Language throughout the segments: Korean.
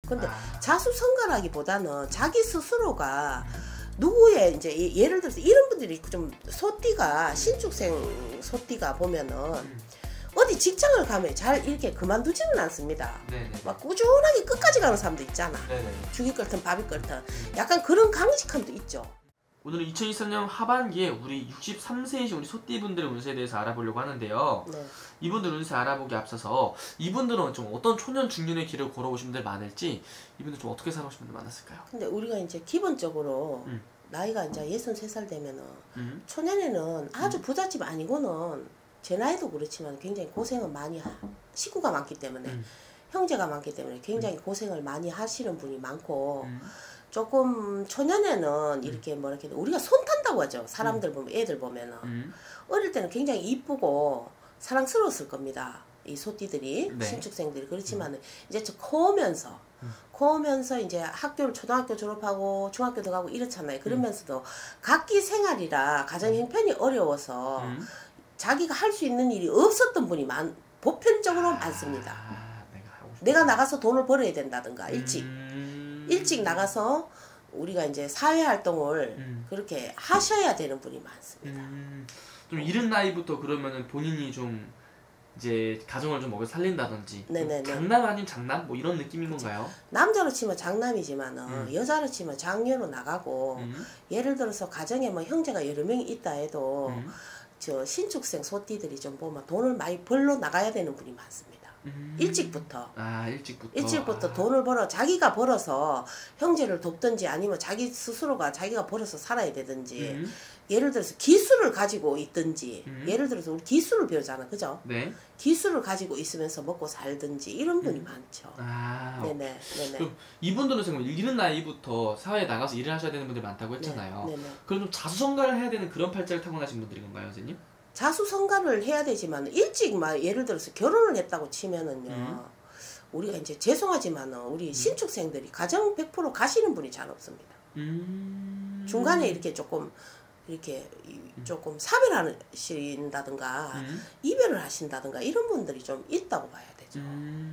근데 자수성가라기보다는 자기 스스로가 누구의 이제 예를 들어서 이런 분들이 좀 소띠가 신축생 소띠가 보면은 어디 직장을 가면 잘 이렇게 그만두지는 않습니다. 네네. 막 꾸준하게 끝까지 가는 사람도 있잖아. 네네. 죽이 끓든 밥이 끓든 약간 그런 강직함도 있죠. 오늘은 2023년 하반기에 우리 63세이신 우리 소띠분들의 운세에 대해서 알아보려고 하는데요. 네. 이분들 운세 알아보기 앞서서 이분들은 좀 어떤 초년 중년의 길을 걸어오신 분들 많을지, 이분들 좀 어떻게 살아오신 분들 많았을까요? 근데 우리가 이제 기본적으로 나이가 이제 63살 되면은 초년에는 아주 부잣집 아니고는 제 나이도 그렇지만 굉장히 고생을 많이 식구가 많기 때문에 형제가 많기 때문에 굉장히 고생을 많이 하시는 분이 많고 조금 초년에는 이렇게 뭐라 해야 되나 우리가 손 탄다고 하죠. 사람들 보면 애들 보면은 어릴 때는 굉장히 이쁘고 사랑스러웠을 겁니다. 이 소띠들이 네. 신축생들이 그렇지만은 이제 커오면서 이제 학교를 초등학교 졸업하고 중학교도 가고 이렇잖아요. 그러면서도 각기 생활이라 가정 형편이 어려워서 자기가 할 수 있는 일이 없었던 분이 보편적으로 많습니다. 내가 나가서 돈을 벌어야 된다든가 일찍 나가서 우리가 이제 사회활동을 그렇게 하셔야 되는 분이 많습니다. 좀 이른 나이부터 그러면은 본인이 좀 이제 가정을 좀 먹여 살린다든지 장남 아닌 장남? 뭐 이런 느낌인 건가요? 남자로 치면 장남이지만은 여자로 치면 장녀로 나가고 예를 들어서 가정에 뭐 형제가 여러 명이 있다 해도 저 신축생 소띠들이 좀 보면 돈을 많이 벌러 나가야 되는 분이 많습니다. 일찍부터. 일찍부터 돈을 자기가 벌어서 형제를 돕든지 아니면 자기 스스로가 자기가 벌어서 살아야 되든지 예를 들어서 기술을 가지고 있든지 예를 들어서 우리 기술을 배우잖아. 그죠? 네. 기술을 가지고 있으면서 먹고 살든지 이런 분이 많죠. 네네. 그럼 이분들은 지금 이른 나이부터 사회에 나가서 일을 하셔야 되는 분들이 많다고 했잖아요. 네네. 그럼 좀 자수성가를 해야 되는 그런 팔자를 타고나신 분들인 건가요, 선생님? 자수성가를 해야 되지만 일찍 막 예를 들어서 결혼을 했다고 치면은요. 우리가 이제 죄송하지만은 우리 신축생들이 가정 100% 가시는 분이 잘 없습니다. 중간에 이렇게 조금 사별하신다든가 이별을 하신다든가 이런 분들이 좀 있다고 봐야 되죠.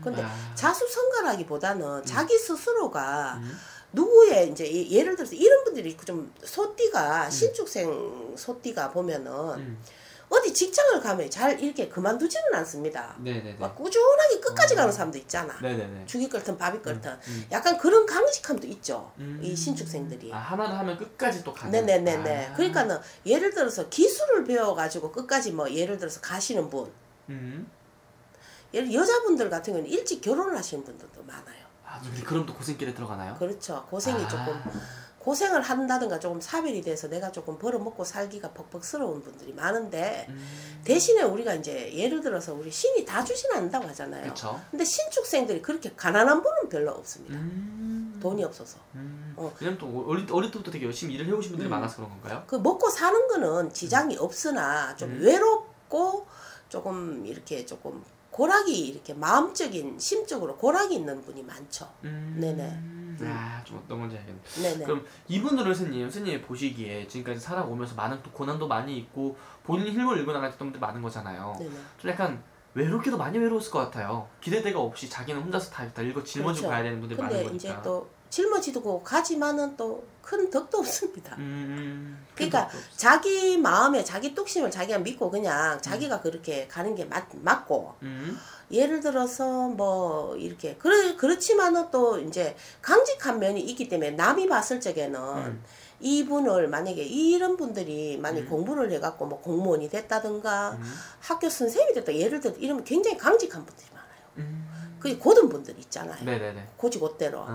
근데 자수성가라기보다는 자기 스스로가 누구의 이제 예를 들어서 이런 분들이 좀 소띠가 신축생 소띠가 보면은 어디 직장을 가면 잘 이렇게 그만두지는 않습니다. 네네네. 막 꾸준하게 끝까지 가는 사람도 있잖아. 네네네. 죽이 끓든 밥이 끓든 약간 그런 강직함도 있죠. 이 신축생들이. 하나를 하면 끝까지 또 가는. 네네네네. 그러니까는 예를 들어서 기술을 배워가지고 끝까지 뭐 예를 들어서 가시는 분. 여자분들 같은 경우는 일찍 결혼을 하시는 분들도 많아요. 그럼 또 고생길에 들어가나요? 그렇죠. 고생이 조금 고생을 한다든가 조금 사별이 돼서 내가 조금 벌어먹고 살기가 벅벅스러운 분들이 많은데 대신에 우리가 이제 예를 들어서 우리 신이 다 주진 않는다고 하잖아요. 그쵸. 근데 신축생들이 그렇게 가난한 분은 별로 없습니다. 돈이 없어서. 왜냐면 또 어릴 때부터 되게 열심히 일을 해오신 분들이 많아서 그런 건가요? 그 먹고 사는 거는 지장이 없으나 좀 외롭고 조금 이렇게 조금 고락이 이렇게 마음적인 심적으로 고락이 있는 분이 많죠. 네네. 좀 어떤 건지 알겠네. 네네. 그럼 이분들은 선생님이 보시기에 지금까지 살아오면서 많은 또 고난도 많이 있고 본인 힘을 잃고 나갈 분들 많은 거잖아요. 네네. 좀 약간 외롭기도 많이 외로웠을 것 같아요. 기대대가 없이 자기는 혼자서 다 짊어지고 그렇죠. 가야 되는 분들이 많은 거니까. 근데 이제 또 짊어지고 가지만은 또 큰 덕도 없습니다. 그러니까 자기 마음에 자기 뚝심을 자기가 믿고 그냥 자기가 그렇게 가는 게 맞고 예를 들어서 뭐 이렇게 그렇지만은 또 이제 강직한 면이 있기 때문에 남이 봤을 적에는 이분을 만약에 이런 분들이 만약 공부를 해갖고 뭐 공무원이 됐다든가 학교 선생님이 됐다 예를 들어 이러면 굉장히 강직한 분들이 많아요. 그 고든 분들 있잖아요. 네네네. 고지고대로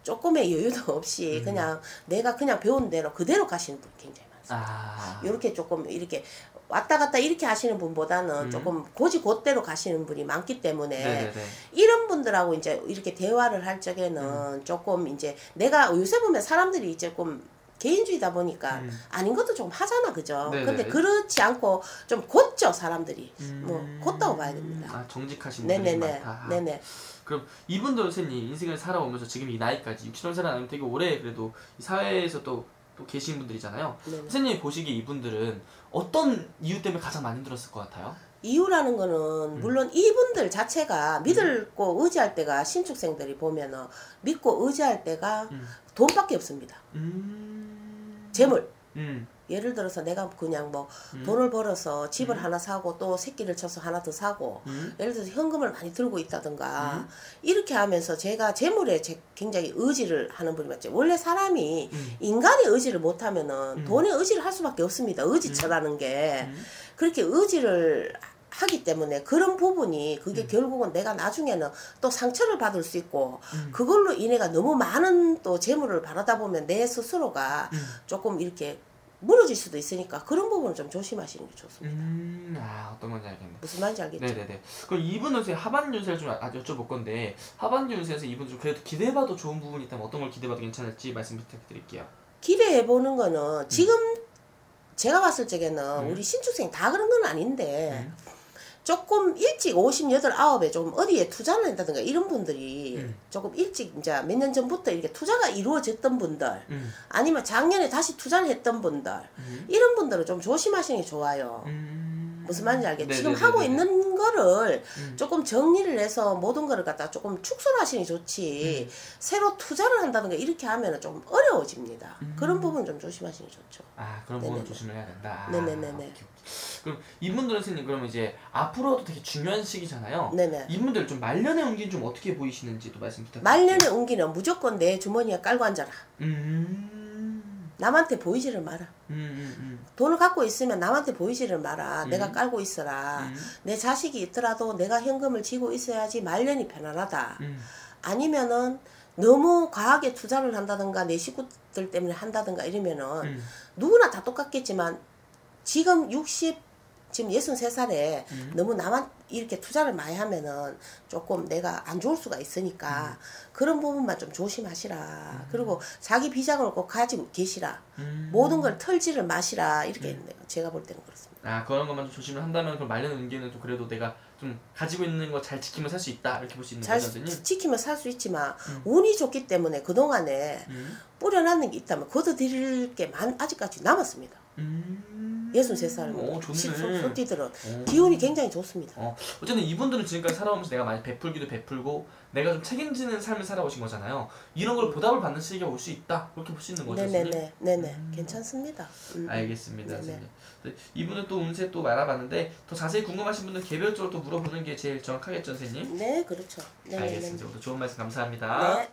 조금의 여유도 없이 그냥 내가 그냥 배운 대로 그대로 가시는 분이 굉장히 많습니다. 이렇게 조금 이렇게 왔다 갔다 이렇게 하시는 분보다는 조금 고지고대로 가시는 분이 많기 때문에 네네네. 이런 분들하고 이제 이렇게 대화를 할 적에는 조금 이제 내가 요새 보면 사람들이 조금 개인주의다 보니까 아닌 것도 좀 하잖아, 그죠? 네네. 근데 그렇지 않고 좀 곧죠, 사람들이. 뭐 곧다고 봐야 됩니다. 정직하신 분들이 많다. 네네. 그럼 이분들 선생님 인생을 살아오면서 지금 이 나이까지 60살 아니면 되게 오래 그래도 이 사회에서 또 계신 분들이잖아요. 네네. 선생님이 보시기에 이분들은 어떤 이유 때문에 가장 많이 힘들었을 것 같아요? 이유라는 거는 물론 이분들 자체가 믿고 의지할 때가 신축생들이 보면은 믿고 의지할 때가 돈밖에 없습니다. 재물. 예를 들어서 내가 그냥 뭐 돈을 벌어서 집을 하나 사고 또 새끼를 쳐서 하나 더 사고 예를 들어서 현금을 많이 들고 있다든가 이렇게 하면서 제가 재물에 굉장히 의지를 하는 분이 맞죠. 원래 사람이 인간의 의지를 못하면은 돈의 의지를 할 수밖에 없습니다. 의지처라는 게 그렇게 의지를 하기 때문에 그런 부분이 그게 결국은 내가 나중에는 또 상처를 받을 수 있고 그걸로 인해가 너무 많은 또 재물을 바라다 보면 내 스스로가 조금 이렇게 무너질 수도 있으니까 그런 부분을 좀 조심하시는 게 좋습니다. 아, 어떤 건지 알겠네. 무슨 말인지 알겠죠? 네네네. 그럼 이분 운세 하반기 운세를 좀 여쭤볼 건데 하반기 운세에서 이분 좀 그래도 기대해봐도 좋은 부분이 있다면 어떤 걸 기대해봐도 괜찮을지 말씀 부탁드릴게요. 기대해보는 거는 지금 제가 봤을 적에는 우리 신축생 다 그런 건 아닌데 조금 일찍 58, 9에 좀 어디에 투자를 한다든가 이런 분들이 조금 일찍 이제 몇 년 전부터 이렇게 투자가 이루어졌던 분들 아니면 작년에 다시 투자를 했던 분들 이런 분들은 좀 조심하시는 게 좋아요. 무슨 말인지 알겠죠? 지금 하고 있는 거를 조금 정리를 해서 모든 거를 갖다 조금 축소하시는 게 좋지 새로 투자를 한다든가 이렇게 하면 좀 어려워집니다. 그런 부분 좀 조심하시는 게 좋죠. 아, 그런 부분 조심을 해야 된다. 네네네네. 그럼 이분들은 선생님 그러면 이제 앞으로도 되게 중요한 시기잖아요. 네네. 이분들 좀 말년의 운기는 좀 어떻게 보이시는지도 말씀 부탁드릴게요. 말년의 운기는 무조건 내 주머니에 깔고 앉아라. 남한테 보이지를 마라. 돈을 갖고 있으면 남한테 보이지를 마라. 내가 깔고 있어라. 내 자식이 있더라도 내가 현금을 쥐고 있어야지 말년이 편안하다. 아니면은 너무 과하게 투자를 한다든가 내 식구들 때문에 한다든가 이러면은 누구나 다 똑같겠지만 지금 63살에 너무 나만 이렇게 투자를 많이 하면은 조금 내가 안 좋을 수가 있으니까 그런 부분만 좀 조심하시라. 그리고 자기 비장을 꼭 가지고 계시라. 모든 걸 털지를 마시라. 이렇게 제가 볼 때는 그렇습니다. 아, 그런 것만 좀 조심을 한다면 그럼 말년 운기는 좀 그래도 내가 좀 가지고 있는 거 잘 지키면 살 수 있다 이렇게 볼 수 있는 거죠? 잘 지키면 살 수 있지만 운이 좋기 때문에 그동안에 뿌려놨는 게 있다면 걷어들일 게 아직까지 남았습니다. 63살 소띠들은 기운이 굉장히 좋습니다. 어쨌든 이분들은 지금까지 살아오면서 내가 많이 베풀기도 베풀고 내가 좀 책임지는 삶을 살아오신 거잖아요. 이런 걸 보답을 받는 시기가 올 수 있다 그렇게 볼 수 있는 거죠? 네네 괜찮습니다. 알겠습니다. 선생님. 이분은 또 운세 또 알아봤는데 더 자세히 궁금하신 분은 개별적으로 또 물어보는 게 제일 정확하겠죠, 선생님? 네, 그렇죠. 알겠습니다. 오늘 좋은 말씀 감사합니다. 네.